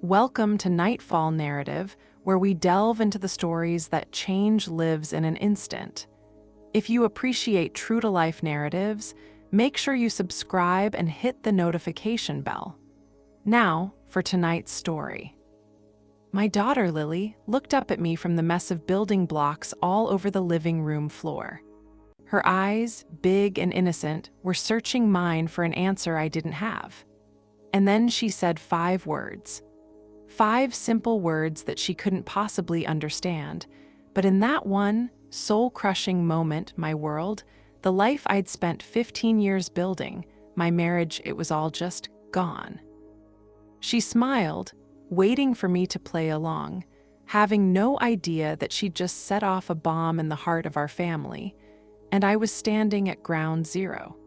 Welcome to Nightfall Narrative, where we delve into the stories that change lives in an instant. If you appreciate true-to-life narratives, make sure you subscribe and hit the notification bell. Now, for tonight's story. My daughter, Lily, looked up at me from the mess of building blocks all over the living room floor. Her eyes, big and innocent, were searching mine for an answer I didn't have. And then she said 5 words. 5 simple words that she couldn't possibly understand. But in that one, soul-crushing moment, my world, the life I'd spent 15 years building, my marriage, it was all just gone. She smiled, waiting for me to play along, having no idea that she'd just set off a bomb in the heart of our family, and I was standing at ground zero.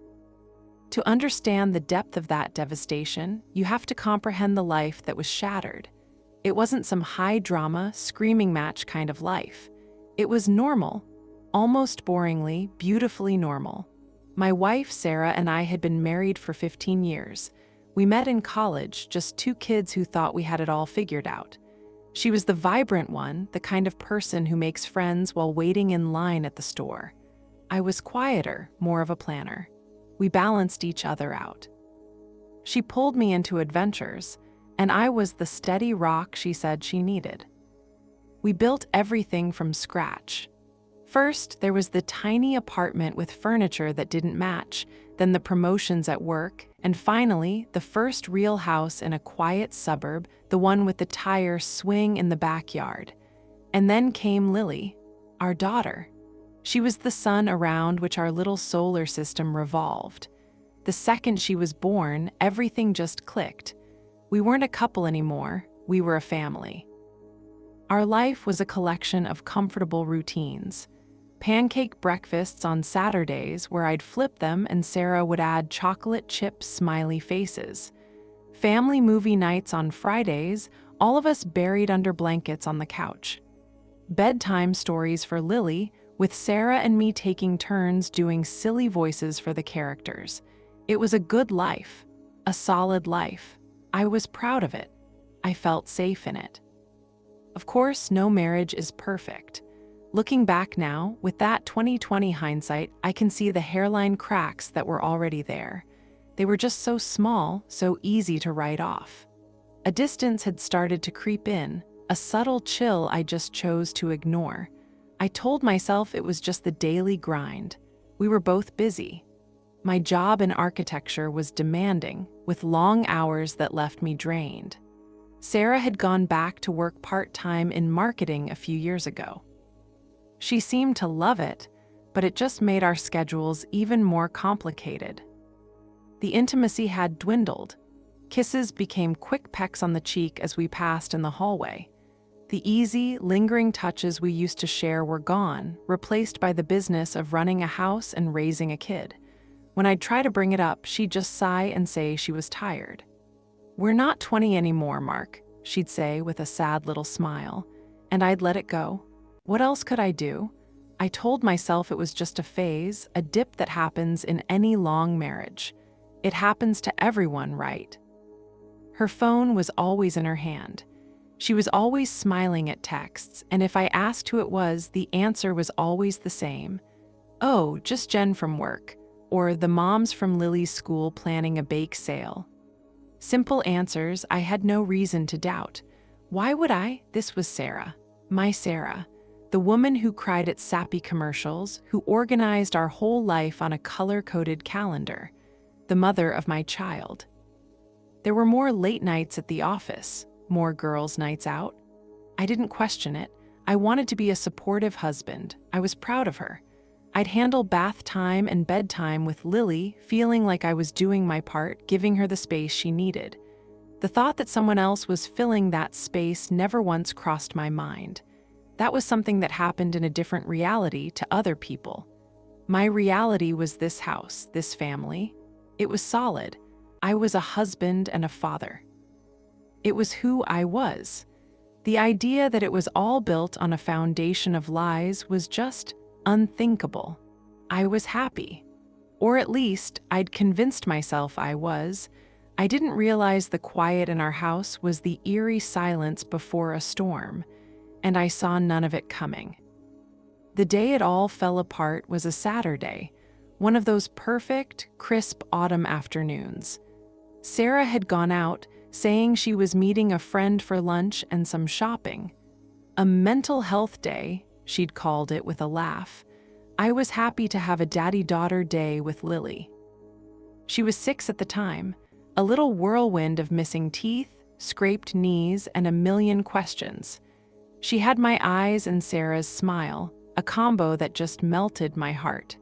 To understand the depth of that devastation, you have to comprehend the life that was shattered. It wasn't some high-drama, screaming match kind of life. It was normal, almost boringly, beautifully normal. My wife, Sarah, and I had been married for 15 years. We met in college, just 2 kids who thought we had it all figured out. She was the vibrant one, the kind of person who makes friends while waiting in line at the store. I was quieter, more of a planner. We balanced each other out. She pulled me into adventures, and I was the steady rock she said she needed. We built everything from scratch. First, there was the tiny apartment with furniture that didn't match, then the promotions at work, and finally, the first real house in a quiet suburb, the one with the tire swing in the backyard. And then came Lily, our daughter. She was the sun around which our little solar system revolved. The second she was born, everything just clicked. We weren't a couple anymore, we were a family. Our life was a collection of comfortable routines. Pancake breakfasts on Saturdays where I'd flip them and Sarah would add chocolate chip smiley faces. Family movie nights on Fridays, all of us buried under blankets on the couch. Bedtime stories for Lily, with Sarah and me taking turns doing silly voices for the characters. It was a good life, a solid life. I was proud of it. I felt safe in it. Of course, no marriage is perfect. Looking back now, with that 2020 hindsight, I can see the hairline cracks that were already there. They were just so small, so easy to write off. A distance had started to creep in, a subtle chill I just chose to ignore. I told myself it was just the daily grind. We were both busy. My job in architecture was demanding, with long hours that left me drained. Sarah had gone back to work part-time in marketing a few years ago. She seemed to love it, but it just made our schedules even more complicated. The intimacy had dwindled. Kisses became quick pecks on the cheek as we passed in the hallway. The easy, lingering touches we used to share were gone, replaced by the business of running a house and raising a kid. When I'd try to bring it up, she'd just sigh and say she was tired. "We're not 20 anymore, Mark," she'd say with a sad little smile, and I'd let it go. What else could I do? I told myself it was just a phase, a dip that happens in any long marriage. It happens to everyone, right? Her phone was always in her hand. She was always smiling at texts, and if I asked who it was, the answer was always the same. "Oh, just Jen from work," or "the moms from Lily's school planning a bake sale." Simple answers I had no reason to doubt. Why would I? This was Sarah. My Sarah. The woman who cried at sappy commercials, who organized our whole life on a color-coded calendar. The mother of my child. There were more late nights at the office, more girls' nights out. I didn't question it. I wanted to be a supportive husband. I was proud of her. I'd handle bath time and bedtime with Lily, feeling like I was doing my part, giving her the space she needed. The thought that someone else was filling that space never once crossed my mind. That was something that happened in a different reality to other people. My reality was this house, this family. It was solid. I was a husband and a father. It was who I was. The idea that it was all built on a foundation of lies was just unthinkable. I was happy. Or at least, I'd convinced myself I was. I didn't realize the quiet in our house was the eerie silence before a storm, and I saw none of it coming. The day it all fell apart was a Saturday, one of those perfect, crisp autumn afternoons. Sarah had gone out, saying she was meeting a friend for lunch and some shopping. A mental health day, she'd called it with a laugh. I was happy to have a daddy-daughter day with Lily. She was 6 at the time, a little whirlwind of missing teeth, scraped knees, and a million questions. She had my eyes and Sarah's smile, a combo that just melted my heart.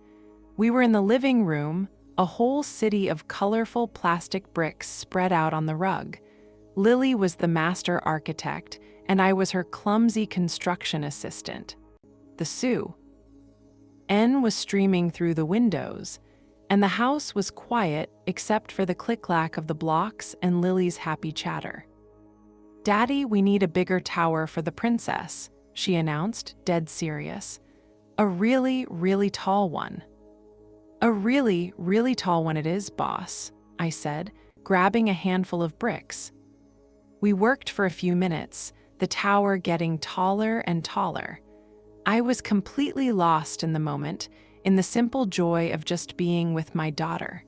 We were in the living room, a whole city of colorful plastic bricks spread out on the rug. Lily was the master architect, and I was her clumsy construction assistant. The Sioux. N was streaming through the windows, and the house was quiet except for the click-clack of the blocks and Lily's happy chatter. "Daddy, we need a bigger tower for the princess," she announced, dead serious. "A really, really tall one." "A really, really tall one it is, boss," I said, grabbing a handful of bricks. We worked for a few minutes, the tower getting taller and taller. I was completely lost in the moment, in the simple joy of just being with my daughter.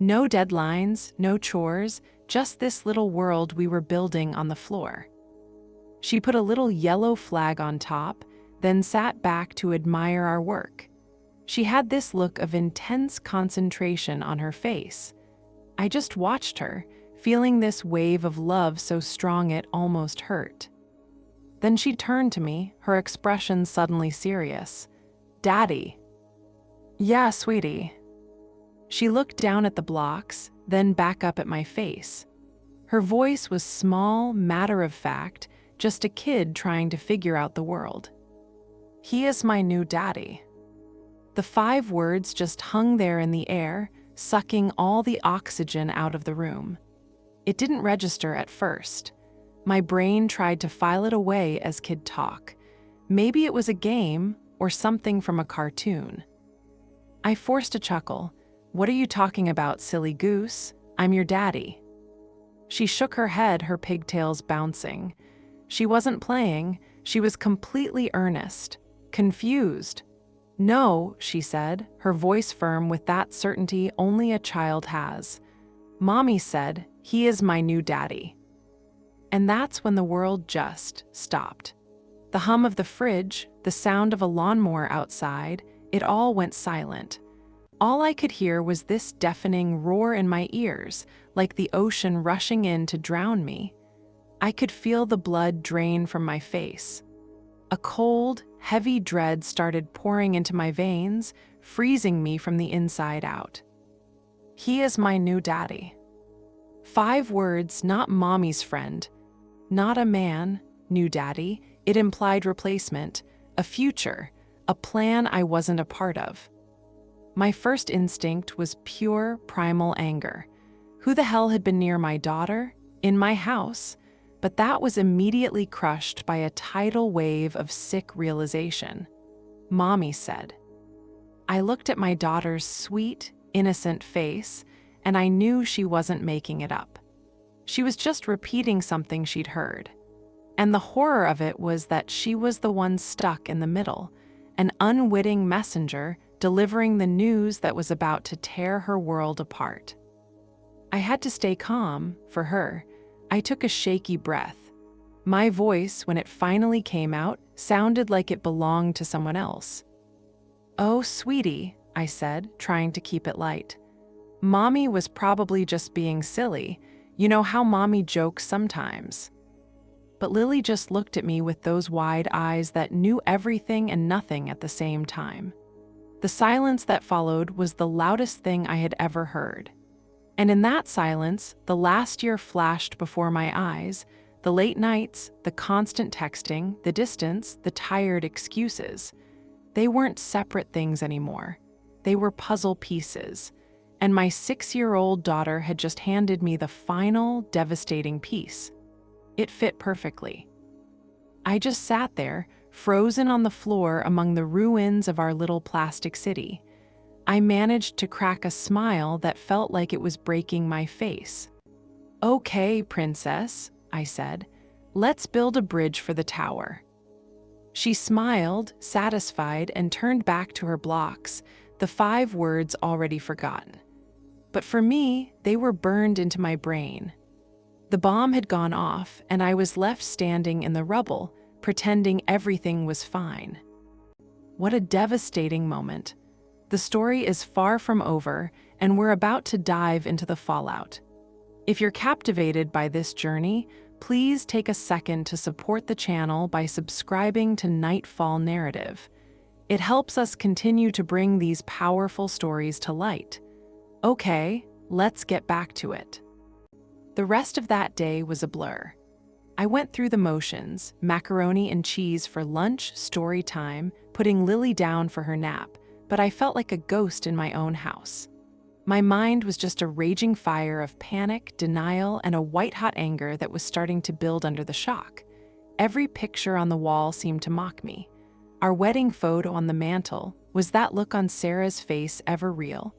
No deadlines, no chores, just this little world we were building on the floor. She put a little yellow flag on top, then sat back to admire our work. She had this look of intense concentration on her face. I just watched her, feeling this wave of love so strong it almost hurt. Then she turned to me, her expression suddenly serious. "Daddy." "Yeah, sweetie." She looked down at the blocks, then back up at my face. Her voice was small, matter-of-fact, just a kid trying to figure out the world. "He is my new daddy." The 5 words just hung there in the air, sucking all the oxygen out of the room. It didn't register at first. My brain tried to file it away as kid talk. Maybe it was a game or something from a cartoon. I forced a chuckle. "What are you talking about, silly goose? I'm your daddy." She shook her head, her pigtails bouncing. She wasn't playing, she was completely earnest, confused. "No," she said, her voice firm with that certainty only a child has. "Mommy said, he is my new daddy." And that's when the world just stopped. The hum of the fridge, the sound of a lawnmower outside, it all went silent. All I could hear was this deafening roar in my ears, like the ocean rushing in to drown me. I could feel the blood drain from my face. A cold, heavy dread started pouring into my veins, freezing me from the inside out. "He is my new daddy." 5 words, not mommy's friend. Not a man, new daddy. It implied replacement, a future, a plan I wasn't a part of. My first instinct was pure, primal anger. Who the hell had been near my daughter? In my house? But that was immediately crushed by a tidal wave of sick realization. Mommy said. I looked at my daughter's sweet, innocent face, and I knew she wasn't making it up. She was just repeating something she'd heard. And the horror of it was that she was the one stuck in the middle, an unwitting messenger delivering the news that was about to tear her world apart. I had to stay calm, for her. I took a shaky breath. My voice, when it finally came out, sounded like it belonged to someone else. "Oh, sweetie," I said, trying to keep it light. "Mommy was probably just being silly. You know how mommy jokes sometimes." But Lily just looked at me with those wide eyes that knew everything and nothing at the same time. The silence that followed was the loudest thing I had ever heard. And in that silence, the last year flashed before my eyes, the late nights, the constant texting, the distance, the tired excuses. They weren't separate things anymore. They were puzzle pieces. And my 6-year-old daughter had just handed me the final, devastating piece. It fit perfectly. I just sat there, frozen on the floor among the ruins of our little plastic city. I managed to crack a smile that felt like it was breaking my face. "Okay, princess," I said. "Let's build a bridge for the tower." She smiled, satisfied, and turned back to her blocks, the 5 words already forgotten. But for me, they were burned into my brain. The bomb had gone off, and I was left standing in the rubble, pretending everything was fine. What a devastating moment. The story is far from over, and we're about to dive into the fallout. If you're captivated by this journey, please take a second to support the channel by subscribing to Nightfall Narrative. It helps us continue to bring these powerful stories to light. Okay, let's get back to it. The rest of that day was a blur. I went through the motions: macaroni and cheese for lunch, story time, putting Lily down for her nap, but I felt like a ghost in my own house. My mind was just a raging fire of panic, denial, and a white-hot anger that was starting to build under the shock. Every picture on the wall seemed to mock me. Our wedding photo on the mantle, was that look on Sarah's face ever real?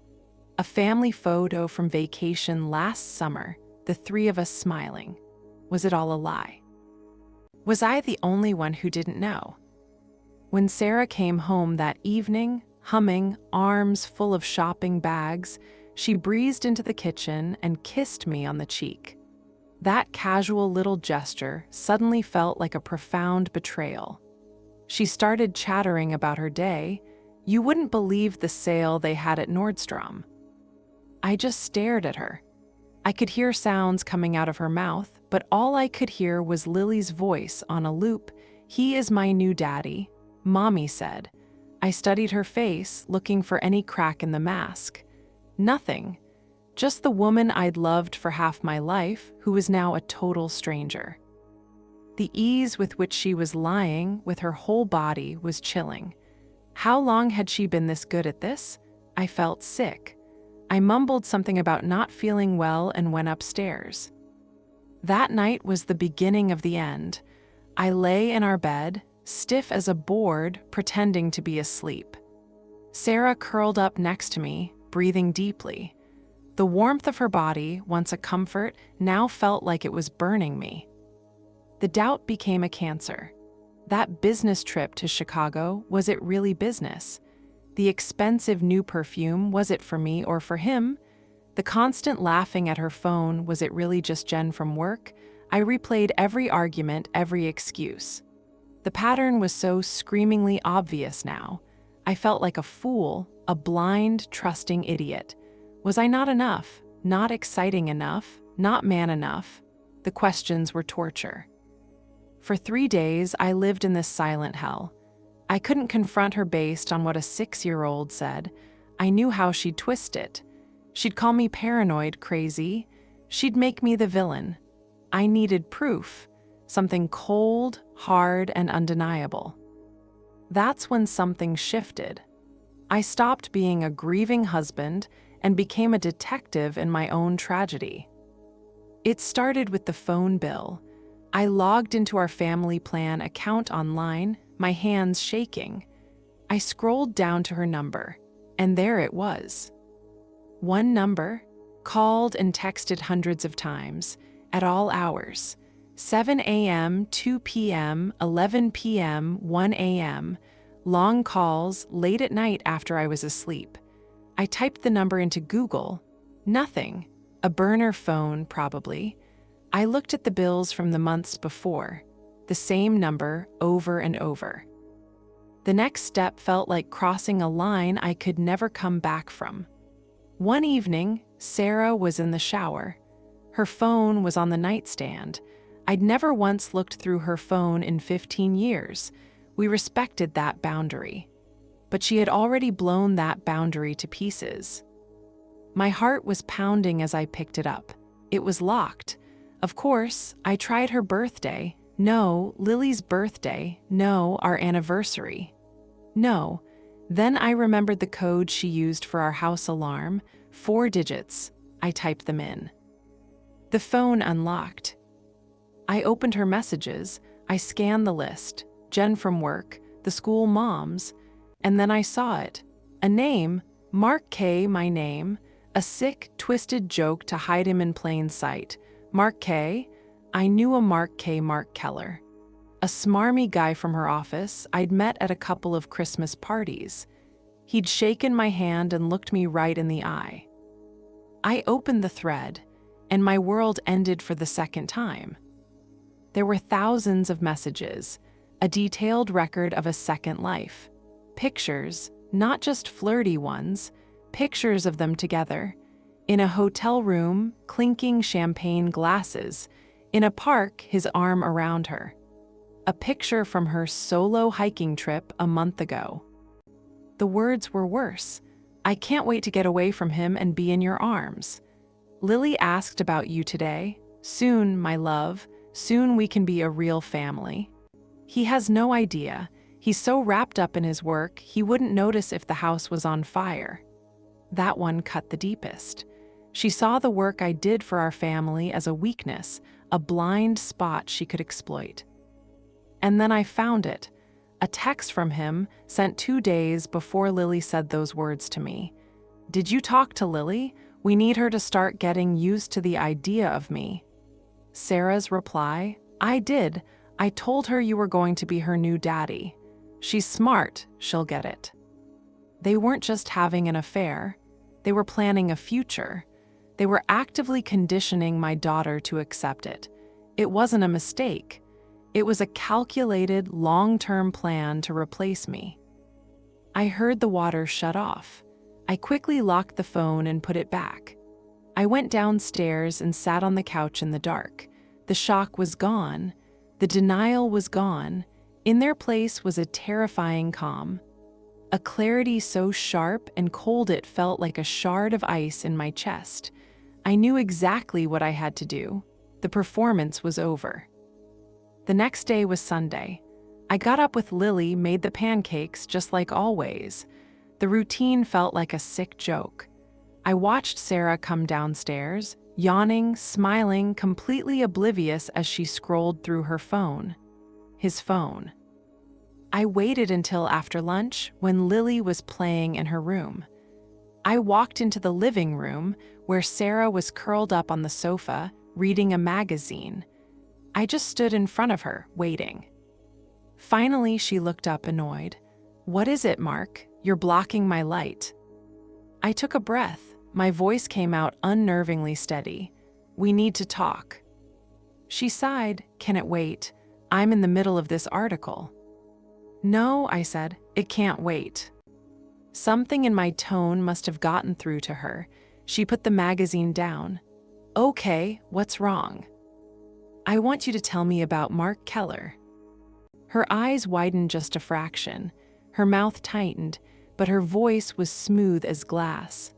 A family photo from vacation last summer, the 3 of us smiling. Was it all a lie? Was I the only one who didn't know? When Sarah came home that evening, humming, arms full of shopping bags, she breezed into the kitchen and kissed me on the cheek. That casual little gesture suddenly felt like a profound betrayal. She started chattering about her day. You wouldn't believe the sale they had at Nordstrom. I just stared at her. I could hear sounds coming out of her mouth, but all I could hear was Lily's voice on a loop. "He is my new daddy," Mommy said. I studied her face, looking for any crack in the mask. Nothing. Just the woman I'd loved for half my life, who was now a total stranger. The ease with which she was lying, with her whole body, was chilling. How long had she been this good at this? I felt sick. I mumbled something about not feeling well and went upstairs. That night was the beginning of the end. I lay in our bed, stiff as a board, pretending to be asleep. Sarah curled up next to me, breathing deeply. The warmth of her body, once a comfort, now felt like it was burning me. The doubt became a cancer. That business trip to Chicago, was it really business? The expensive new perfume, was it for me or for him? The constant laughing at her phone, was it really just Jen from work? I replayed every argument, every excuse. The pattern was so screamingly obvious now. I felt like a fool, a blind, trusting idiot. Was I not enough? Not exciting enough? Not man enough? The questions were torture. For 3 days, I lived in this silent hell. I couldn't confront her based on what a 6-year-old said. I knew how she'd twist it. She'd call me paranoid, crazy. She'd make me the villain. I needed proof, something cold, hard, and undeniable. That's when something shifted. I stopped being a grieving husband and became a detective in my own tragedy. It started with the phone bill. I logged into our family plan account online, my hands shaking. I scrolled down to her number, and there it was. One number, called and texted hundreds of times, at all hours. 7 a.m., 2 p.m., 11 p.m., 1 a.m., long calls late at night after I was asleep. I typed the number into Google. Nothing. A burner phone, probably. I looked at the bills from the months before. The same number, over and over. The next step felt like crossing a line I could never come back from. One evening, Sarah was in the shower. Her phone was on the nightstand. I'd never once looked through her phone in 15 years. We respected that boundary. But she had already blown that boundary to pieces. My heart was pounding as I picked it up. It was locked. Of course, I tried her birthday. No, Lily's birthday. No, our anniversary. No. Then I remembered the code she used for our house alarm. 4 digits. I typed them in. The phone unlocked. I opened her messages. I scanned the list. Jen from work, the school moms, and then I saw it. A name, Mark K., my name, a sick, twisted joke to hide him in plain sight. Mark K? I knew a Mark K. Mark Keller. A smarmy guy from her office I'd met at a couple of Christmas parties. He'd shaken my hand and looked me right in the eye. I opened the thread, and my world ended for the second time. There were thousands of messages, a detailed record of a second life. Pictures, not just flirty ones, pictures of them together. In a hotel room, clinking champagne glasses. In a park, his arm around her. A picture from her solo hiking trip a month ago. The words were worse. I can't wait to get away from him and be in your arms. Lily asked about you today. Soon, my love, soon we can be a real family. He has no idea. He's so wrapped up in his work, he wouldn't notice if the house was on fire. That one cut the deepest. She saw the work I did for our family as a weakness, a blind spot she could exploit. And then I found it. A text from him, sent 2 days before Lily said those words to me. Did you talk to Lily? We need her to start getting used to the idea of me. Sarah's reply, I did. I told her you were going to be her new daddy. She's smart, she'll get it. They weren't just having an affair. They were planning a future. They were actively conditioning my daughter to accept it. It wasn't a mistake. It was a calculated, long-term plan to replace me. I heard the water shut off. I quickly locked the phone and put it back. I went downstairs and sat on the couch in the dark. The shock was gone. The denial was gone. In their place was a terrifying calm. A clarity so sharp and cold it felt like a shard of ice in my chest. I knew exactly what I had to do. The performance was over. The next day was Sunday. I got up with Lily, made the pancakes just like always. The routine felt like a sick joke. I watched Sarah come downstairs, yawning, smiling, completely oblivious as she scrolled through her phone. His phone. I waited until after lunch when Lily was playing in her room. I walked into the living room where Sarah was curled up on the sofa, reading a magazine. I just stood in front of her, waiting. Finally, she looked up annoyed. What is it, Mark? You're blocking my light. I took a breath. My voice came out unnervingly steady. We need to talk. She sighed. Can it wait? I'm in the middle of this article. No, I said, it can't wait. Something in my tone must have gotten through to her. She put the magazine down. Okay, what's wrong? I want you to tell me about Mark Keller. Her eyes widened just a fraction. Her mouth tightened, but her voice was smooth as glass.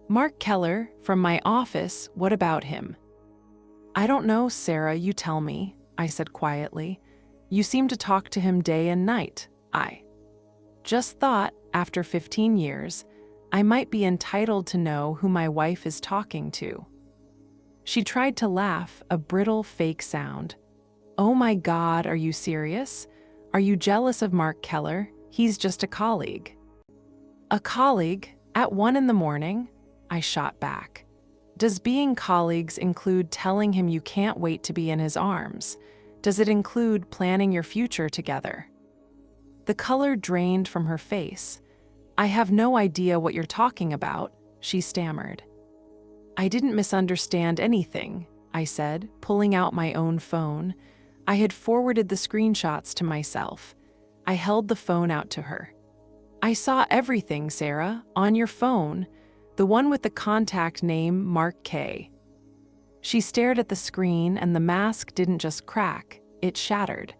Mark Keller, from my office, what about him? I don't know, Sarah, you tell me, I said quietly. You seem to talk to him day and night. I just thought, after 15 years, I might be entitled to know who my wife is talking to. She tried to laugh, a brittle, fake sound. Oh my God, are you serious? Are you jealous of Mark Keller? He's just a colleague. A colleague? At 1 a.m? I shot back. Does being colleagues include telling him you can't wait to be in his arms? Does it include planning your future together? The color drained from her face. I have no idea what you're talking about, she stammered. I didn't misunderstand anything, I said, pulling out my own phone. I had forwarded the screenshots to myself. I held the phone out to her. I saw everything, Sarah, on your phone, the one with the contact name Mark K. She stared at the screen and the mask didn't just crack, it shattered.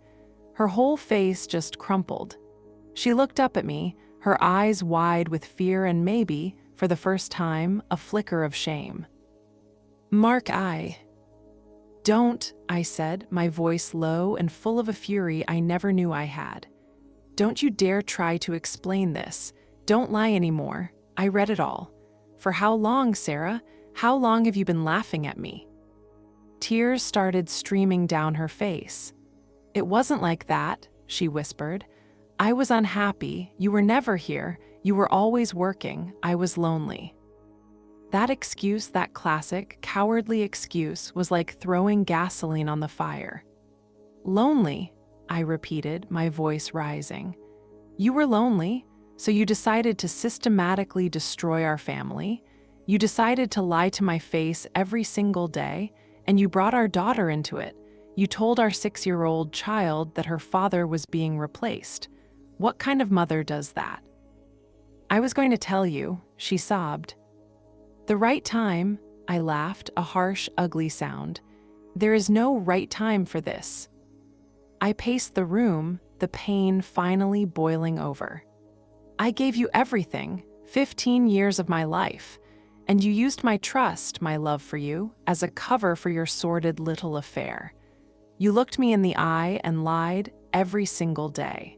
Her whole face just crumpled. She looked up at me, her eyes wide with fear and maybe, for the first time, a flicker of shame. Mark, Don't, I said, my voice low and full of a fury I never knew I had. Don't you dare try to explain this. Don't lie anymore. I read it all. For how long, Sarah? How long have you been laughing at me? Tears started streaming down her face. It wasn't like that, she whispered. I was unhappy. You were never here. You were always working. I was lonely. That excuse, that classic, cowardly excuse, was like throwing gasoline on the fire. Lonely, I repeated, my voice rising. You were lonely, so you decided to systematically destroy our family. You decided to lie to my face every single day, and you brought our daughter into it. You told our 6-year-old child that her father was being replaced. What kind of mother does that? I was going to tell you, she sobbed. The right time, I laughed, a harsh, ugly sound. There is no right time for this. I paced the room, the pain finally boiling over. I gave you everything, 15 years of my life, and you used my trust, my love for you, as a cover for your sordid little affair. You looked me in the eye and lied every single day.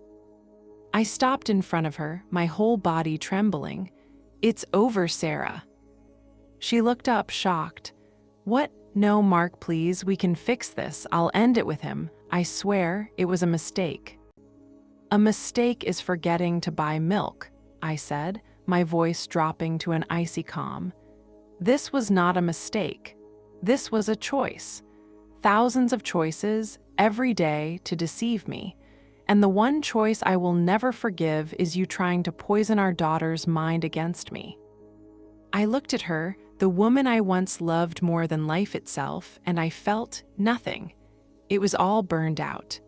I stopped in front of her, my whole body trembling. It's over, Sarah. She looked up, shocked. What? No, Mark, please, we can fix this. I'll end it with him. I swear it was a mistake. A mistake is forgetting to buy milk, I said, my voice dropping to an icy calm. This was not a mistake. This was a choice. Thousands of choices, every day, to deceive me. And the one choice I will never forgive is you trying to poison our daughter's mind against me. I looked at her, the woman I once loved more than life itself, and I felt nothing. It was all burned out.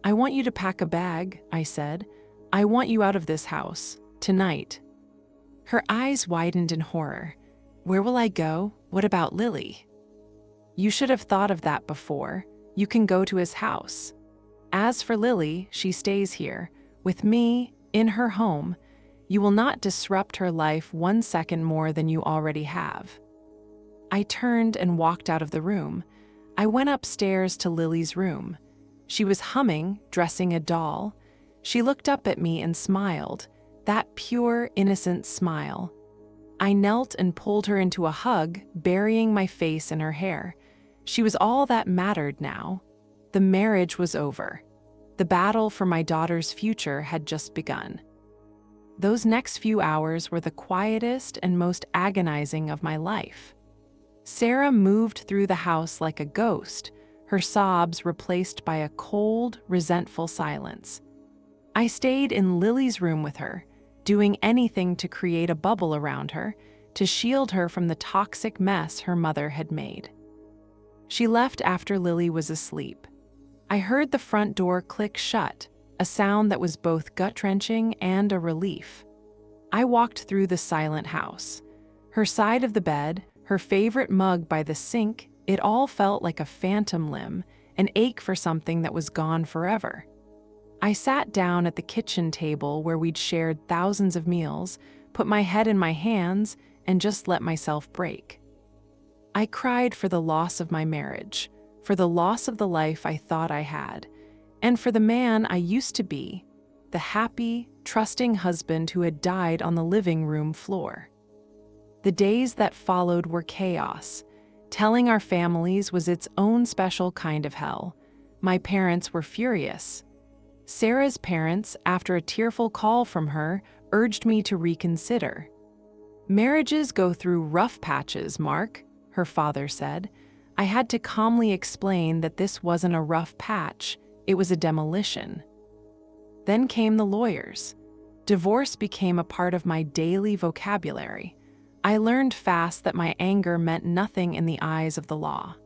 I want you to pack a bag, I said. I want you out of this house, tonight. Her eyes widened in horror. Where will I go? What about Lily? You should have thought of that before. You can go to his house. As for Lily, she stays here, with me, in her home. You will not disrupt her life 1 second more than you already have. I turned and walked out of the room. I went upstairs to Lily's room. She was humming, dressing a doll. She looked up at me and smiled, that pure, innocent smile. I knelt and pulled her into a hug, burying my face in her hair. She was all that mattered now. The marriage was over. The battle for my daughter's future had just begun. Those next few hours were the quietest and most agonizing of my life. Sarah moved through the house like a ghost, her sobs replaced by a cold, resentful silence. I stayed in Lily's room with her, doing anything to create a bubble around her, to shield her from the toxic mess her mother had made. She left after Lily was asleep. I heard the front door click shut, a sound that was both gut-wrenching and a relief. I walked through the silent house. Her side of the bed, her favorite mug by the sink, it all felt like a phantom limb, an ache for something that was gone forever. I sat down at the kitchen table where we'd shared thousands of meals, put my head in my hands, and just let myself break. I cried for the loss of my marriage, for the loss of the life I thought I had, and for the man I used to be, the happy, trusting husband who had died on the living room floor. The days that followed were chaos. Telling our families was its own special kind of hell. My parents were furious. Sarah's parents, after a tearful call from her, urged me to reconsider. Marriages go through rough patches, Mark, her father said. I had to calmly explain that this wasn't a rough patch, it was a demolition. Then came the lawyers. Divorce became a part of my daily vocabulary. I learned fast that my anger meant nothing in the eyes of the law.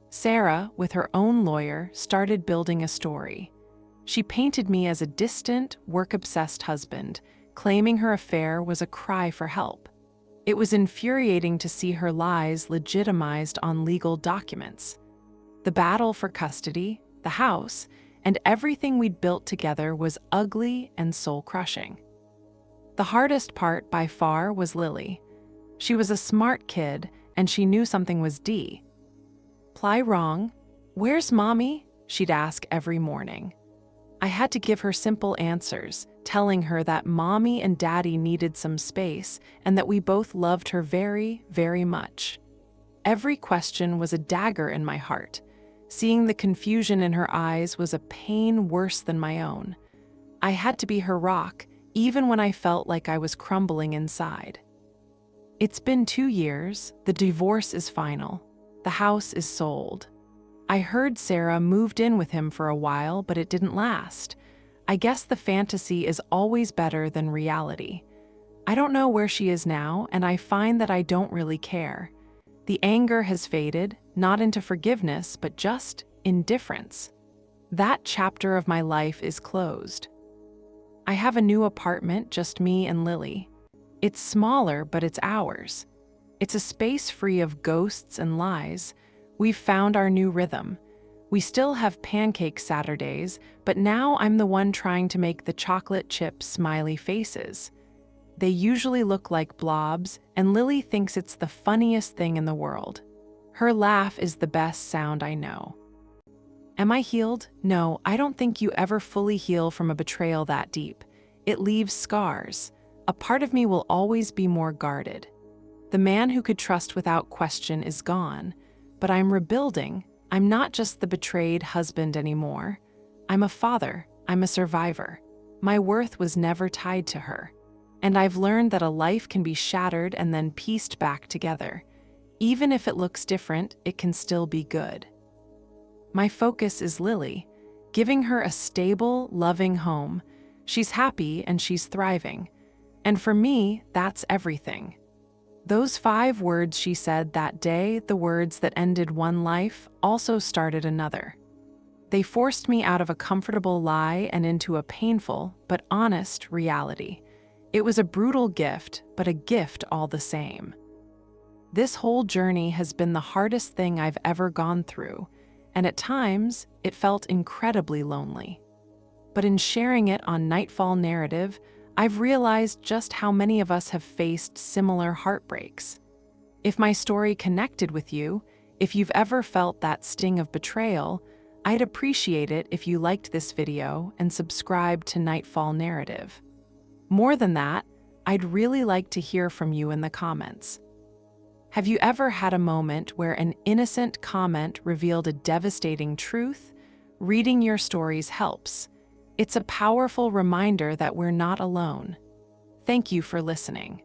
Sarah, with her own lawyer, started building a story. She painted me as a distant, work-obsessed husband, claiming her affair was a cry for help. It was infuriating to see her lies legitimized on legal documents. The battle for custody, the house, and everything we'd built together was ugly and soul-crushing. The hardest part, by far, was Lily. She was a smart kid, and she knew something was Ply wrong. Where's Mommy? She'd ask every morning. I had to give her simple answers, telling her that Mommy and Daddy needed some space and that we both loved her very, very much. Every question was a dagger in my heart. Seeing the confusion in her eyes was a pain worse than my own. I had to be her rock, even when I felt like I was crumbling inside. It's been 2 years, the divorce is final. The house is sold. I heard Sarah moved in with him for a while, but it didn't last. I guess the fantasy is always better than reality. I don't know where she is now, and I find that I don't really care. The anger has faded, not into forgiveness, but just indifference. That chapter of my life is closed. I have a new apartment, just me and Lily. It's smaller, but it's ours. It's a space free of ghosts and lies. We've found our new rhythm. We still have pancake Saturdays, but now I'm the one trying to make the chocolate chip smiley faces. They usually look like blobs, and Lily thinks it's the funniest thing in the world. Her laugh is the best sound I know. Am I healed? No, I don't think you ever fully heal from a betrayal that deep. It leaves scars. A part of me will always be more guarded. The man who could trust without question is gone, but I'm rebuilding. I'm not just the betrayed husband anymore. I'm a father. I'm a survivor. My worth was never tied to her. And I've learned that a life can be shattered and then pieced back together. Even if it looks different, it can still be good. My focus is Lily, giving her a stable, loving home. She's happy and she's thriving. And for me, that's everything. Those 5 words she said that day, the words that ended one life, also started another. They forced me out of a comfortable lie and into a painful, but honest reality. It was a brutal gift, but a gift all the same. This whole journey has been the hardest thing I've ever gone through, and at times, it felt incredibly lonely. But in sharing it on Nightfall Narrative, I've realized just how many of us have faced similar heartbreaks. If my story connected with you, if you've ever felt that sting of betrayal, I'd appreciate it if you liked this video and subscribed to Nightfall Narrative. More than that, I'd really like to hear from you in the comments. Have you ever had a moment where an innocent comment revealed a devastating truth? Reading your stories helps. It's a powerful reminder that we're not alone. Thank you for listening.